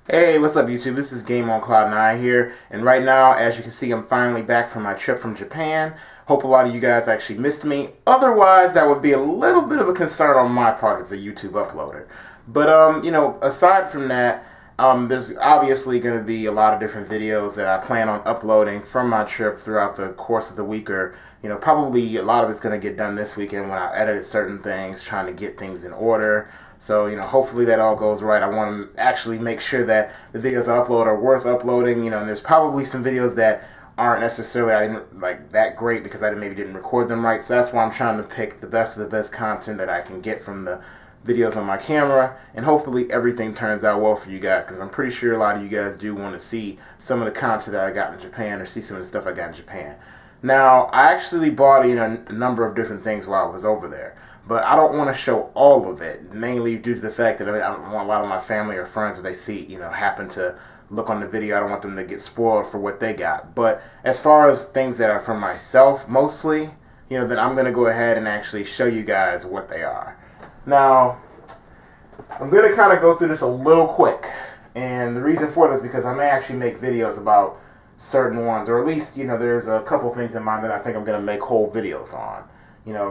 Hey, what's up YouTube? This is Game on Cloud9 here, and right now, as you can see, I'm finally back from my trip from Japan. Hope a lot of you guys actually missed me. Otherwise, that would be a little bit of a concern on my part as a YouTube uploader. But, aside from that, there's obviously going to be a lot of different videos that I plan on uploading from my trip throughout the course of the week, or, probably a lot of it's going to get done this weekend when I edited certain things, trying to get things in order. So, hopefully that all goes right. I want to actually make sure that the videos I upload are worth uploading, and there's probably some videos that aren't necessarily I didn't like that great because maybe didn't record them right. So that's why I'm trying to pick the best of the best content that I can get from the videos on my camera, and hopefully everything turns out well for you guys, because I'm pretty sure a lot of you guys do want to see some of the content that I got in Japan, or see some of the stuff I got in Japan. Now, I actually bought a number of different things while I was over there. But I don't want to show all of it, mainly due to the fact that I don't want a lot of my family or friends, if they see, happen to look on the video, I don't want them to get spoiled for what they got. But as far as things that are for myself, mostly, then I'm going to go ahead and actually show you guys what they are. Now, I'm going to kind of go through this a little quick. And the reason for this is because I may actually make videos about certain ones, or at least, there's a couple things in mind that I think I'm going to make whole videos on.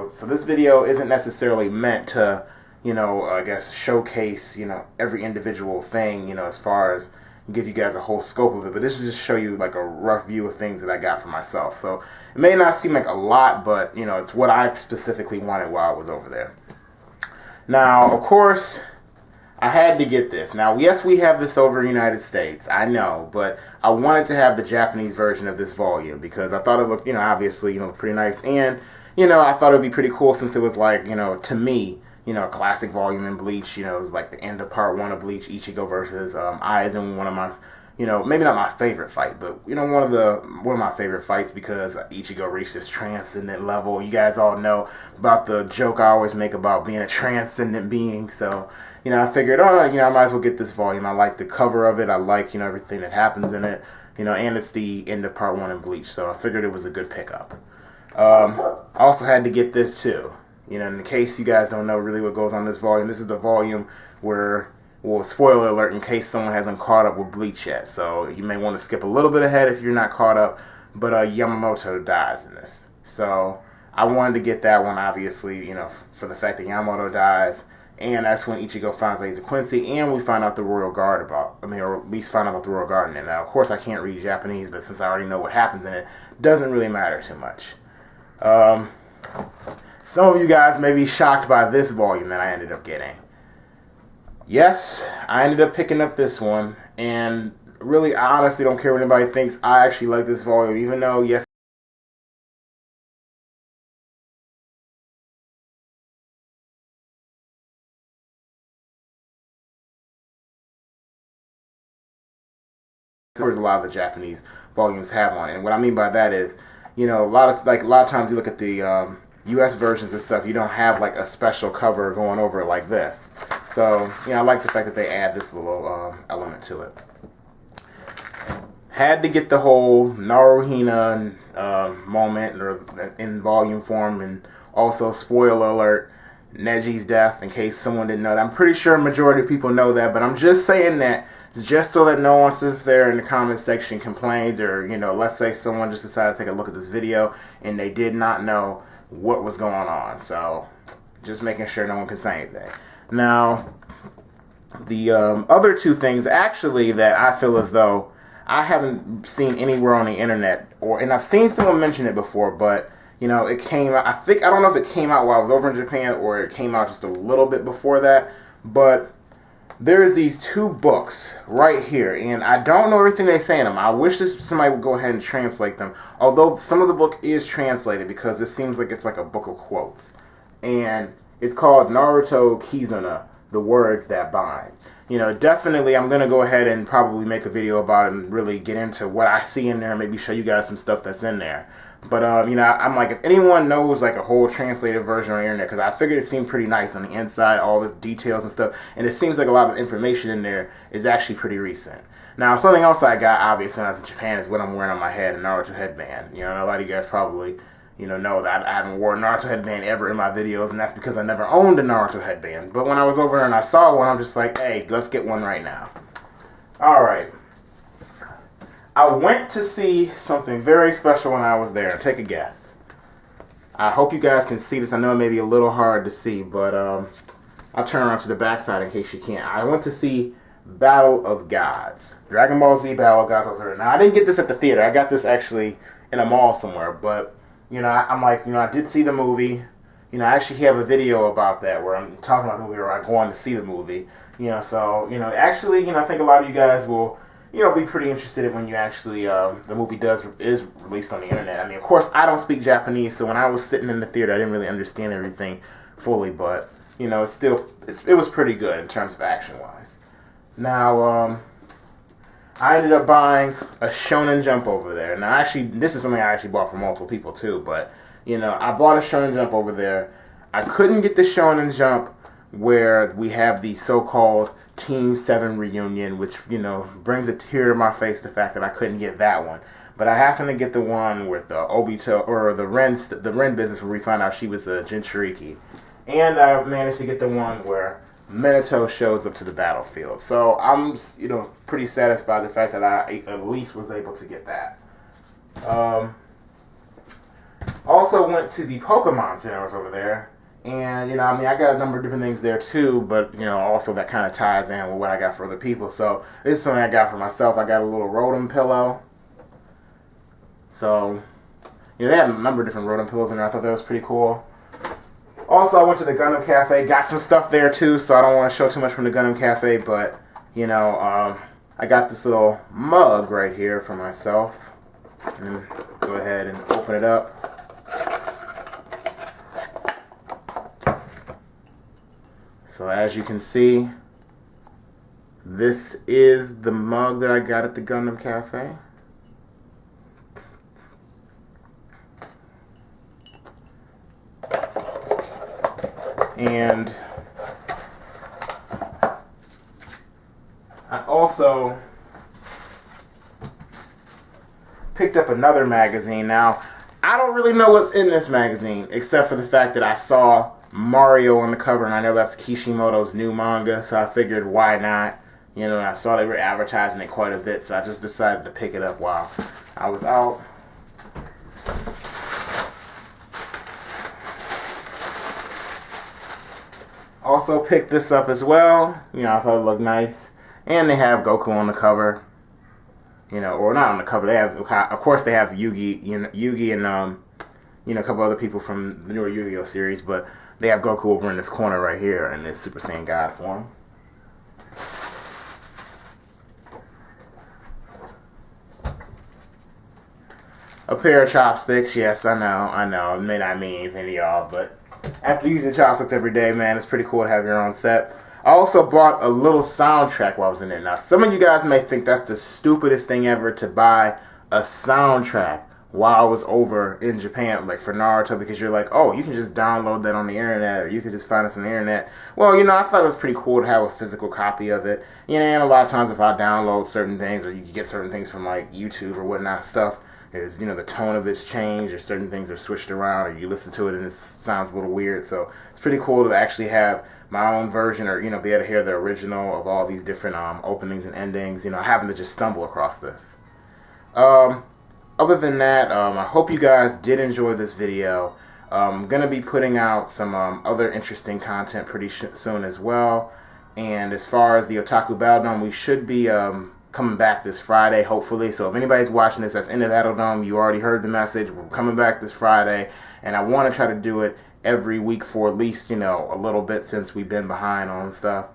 So this video isn't necessarily meant to, I guess showcase, every individual thing, as far as give you guys a whole scope of it. But this is just show you like a rough view of things that I got for myself. So it may not seem like a lot, but, it's what I specifically wanted while I was over there. Now, of course, I had to get this. Now, yes, we have this over in the United States, I know, but I wanted to have the Japanese version of this volume because I thought it looked, obviously, pretty nice. And I thought it would be pretty cool since it was like, to me, a classic volume in Bleach. It was like the end of part 1 of Bleach, Ichigo versus Aizen, one of my, maybe not my favorite fight, but, one of my favorite fights, because Ichigo reached this transcendent level. You guys all know about the joke I always make about being a transcendent being, so, I figured, I might as well get this volume. I like the cover of it, I like, everything that happens in it, and it's the end of part 1 in Bleach, so I figured it was a good pickup. I also had to get this too. In the case you guys don't know really what goes on in this volume, this is the volume where, well, spoiler alert in case someone hasn't caught up with Bleach yet. So you may want to skip a little bit ahead if you're not caught up, but Yamamoto dies in this. So I wanted to get that one, obviously, for the fact that Yamamoto dies, and that's when Ichigo finds out he's a Quincy, and we find out the Royal Guard or at least find out about the Royal Guard. And now, of course, I can't read Japanese, but since I already know what happens in it, doesn't really matter too much. Some of you guys may be shocked by this volume that I ended up getting. Yes, I ended up picking up this one, and really, I honestly don't care what anybody thinks. I actually like this volume, even though, yes, there's a lot of the Japanese volumes have on it. And what I mean by that is, a lot of times you look at the U.S. versions and stuff, you don't have like a special cover going over it like this. So, I like the fact that they add this little element to it. Had to get the whole Naruhina moment in volume form, and also, spoiler alert, Neji's death, in case someone didn't know that. I'm pretty sure a majority of people know that, but I'm just saying that just so that no one sits there in the comment section complains, or, let's say someone just decided to take a look at this video and they did not know what was going on. So, just making sure no one can say anything. Now, the other two things, actually, that I feel as though I haven't seen anywhere on the internet, and I've seen someone mention it before, but, it came out, I don't know if it came out while I was over in Japan, or it came out just a little bit before that, but there's these two books right here, and I don't know everything they say in them. I wish somebody would go ahead and translate them, although some of the book is translated, because it seems like it's like a book of quotes. And it's called Naruto Kizuna, The Words That Bind. Definitely I'm going to go ahead and probably make a video about it and really get into what I see in there, and maybe show you guys some stuff that's in there. But, I'm like, if anyone knows, like, a whole translated version on the internet, because I figured it seemed pretty nice on the inside, all the details and stuff, and it seems like a lot of the information in there is actually pretty recent. Now, something else I got, obviously, when I was in Japan, is what I'm wearing on my head, a Naruto headband. A lot of you guys probably, know that I haven't worn a Naruto headband ever in my videos, and that's because I never owned a Naruto headband. But when I was over there and I saw one, I'm just like, hey, let's get one right now. Alright. I went to see something very special when I was there. Take a guess. I hope you guys can see this. I know it may be a little hard to see, but I'll turn around to the backside in case you can't. I went to see Battle of Gods. Dragon Ball Z Battle of Gods. Now, I didn't get this at the theater. I got this actually in a mall somewhere. But, you know, I'm like, you know, I did see the movie. You know, I actually have a video about that where I'm talking about the movie where I'm going to see the movie. You know, so, you know, actually, you know, I think a lot of you guys will, you know, be pretty interested when you actually, the movie is released on the internet. I mean, of course, I don't speak Japanese, so when I was sitting in the theater, I didn't really understand everything fully, but, you know, it was pretty good in terms of action-wise. Now, I ended up buying a Shonen Jump over there. Now, actually, this is something I actually bought for multiple people, too, but, you know, I bought a Shonen Jump over there. I couldn't get the Shonen Jump where we have the so-called Team 7 reunion, which, you know, brings a tear to my face, the fact that I couldn't get that one. But I happened to get the one with the Obito, or the Ren business, where we found out she was a Jinchuriki. And I managed to get the one where Minato shows up to the battlefield. So I'm, you know, pretty satisfied with the fact that I at least was able to get that. Also went to the Pokemon centers over there. And, you know, I mean, I got a number of different things there, too. But, you know, also that kind of ties in with what I got for other people. So, this is something I got for myself. I got a little Rotom pillow. So, you know, they had a number of different Rotom pillows in there. I thought that was pretty cool. Also, I went to the Gundam Cafe. Got some stuff there, too. So, I don't want to show too much from the Gundam Cafe. But, you know, I got this little mug right here for myself. And go ahead and open it up. So as you can see, this is the mug that I got at the Gundam Cafe. And I also picked up another magazine. Now, I don't really know what's in this magazine, except for the fact that I saw Mario on the cover, and I know that's Kishimoto's new manga, so I figured why not. You know, I saw they were advertising it quite a bit, so I just decided to pick it up while I was out. Also picked this up as well. You know, I thought it looked nice. And they have Goku on the cover. You know, or not on the cover. They have, of course, they have Yugi, you know, Yugi and you know, a couple other people from the newer Yu-Gi-Oh series, but they have Goku over in this corner right here in this Super Saiyan God form. A pair of chopsticks, yes, I know. It may not mean anything to y'all, but after using chopsticks every day, man, it's pretty cool to have your own set. I also bought a little soundtrack while I was in there. Now, some of you guys may think that's the stupidest thing ever to buy a soundtrack while I was over in Japan, like for Naruto, because you're like, oh, you can just download that on the internet, or you can just find us on the internet. Well, you know, I thought it was pretty cool to have a physical copy of it. You know, and a lot of times if I download certain things, or you can get certain things from like YouTube or whatnot stuff, is, you know, the tone of it's changed, or certain things are switched around, or you listen to it and it sounds a little weird. So it's pretty cool to actually have my own version, or, you know, be able to hear the original of all these different openings and endings. You know, I happen to just stumble across this. Other than that, I hope you guys did enjoy this video. I'm going to be putting out some other interesting content pretty soon as well. And as far as the Otaku Battledome, we should be coming back this Friday, hopefully. So if anybody's watching this that's in the Battledome, you already heard the message. We're coming back this Friday. And I want to try to do it every week for at least, you know, a little bit, since we've been behind on stuff.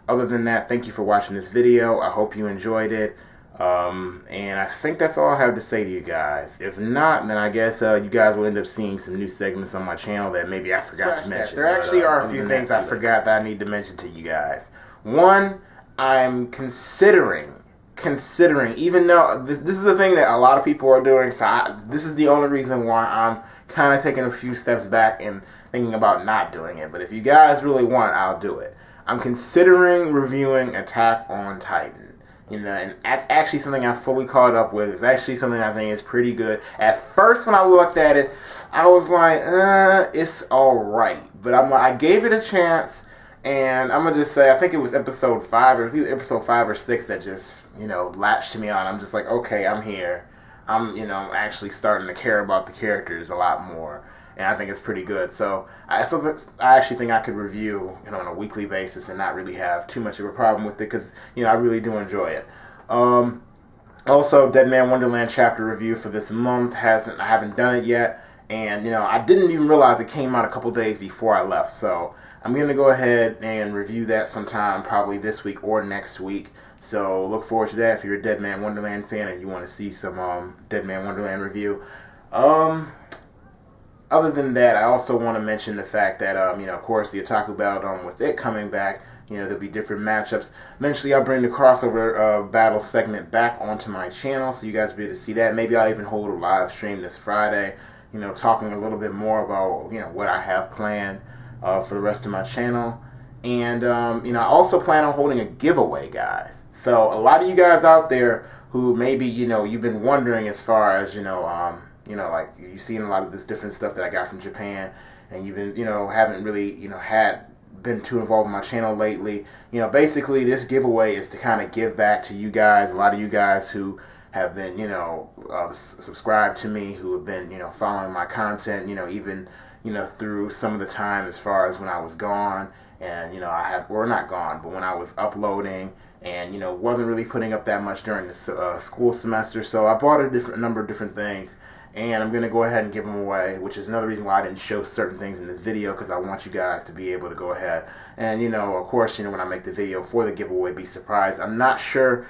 Other than that, thank you for watching this video. I hope you enjoyed it. And I think that's all I have to say to you guys. If not, then I guess you guys will end up seeing some new segments on my channel that maybe I forgot to mention. There actually are a few things I forgot that I need to mention to you guys. One, I'm considering, even though this is the thing that a lot of people are doing, so this is the only reason why I'm kind of taking a few steps back and thinking about not doing it. But if you guys really want, I'll do it. I'm considering reviewing Attack on Titan. You know, and that's actually something I'm fully caught up with. It's actually something I think is pretty good. At first, when I looked at it, I was like, it's alright. But I gave it a chance, And I'm gonna just say, I think it was episode 5. It was either episode 5 or 6 that just, latched me on. I'm just like, okay, I'm here. I'm actually starting to care about the characters a lot more, and I think it's pretty good. So I actually think I could review, on a weekly basis and not really have too much of a problem with it because, I really do enjoy it. Um, Also, Dead Man Wonderland chapter review for this month I haven't done it yet, and I didn't even realize it came out a couple days before I left. So I'm gonna go ahead and review that sometime, probably this week or next week. So look forward to that if you're a Dead Man Wonderland fan and you want to see some Dead Man Wonderland review. Um, Other than that, I also want to mention the fact that, of course, the Otaku Battle, with it coming back, there'll be different matchups. Eventually, I'll bring the crossover battle segment back onto my channel, so you guys will be able to see that. Maybe I'll even hold a live stream this Friday, talking a little bit more about, what I have planned for the rest of my channel. And, I also plan on holding a giveaway, guys. So, a lot of you guys out there who maybe, you've been wondering as far as, like you've seen a lot of this different stuff that I got from Japan, and you've been, haven't really, had been too involved in my channel lately. Basically this giveaway is to kind of give back to you guys, a lot of you guys who have been, subscribed to me, who have been, following my content, even, through some of the time as far as when I was gone, and, we're not gone, but when I was uploading, and wasn't really putting up that much during the school semester. So I bought a number of different things, and I'm going to go ahead and give them away, which is another reason why I didn't show certain things in this video, because I want you guys to be able to go ahead and, of course, when I make the video for the giveaway, be surprised. I'm not sure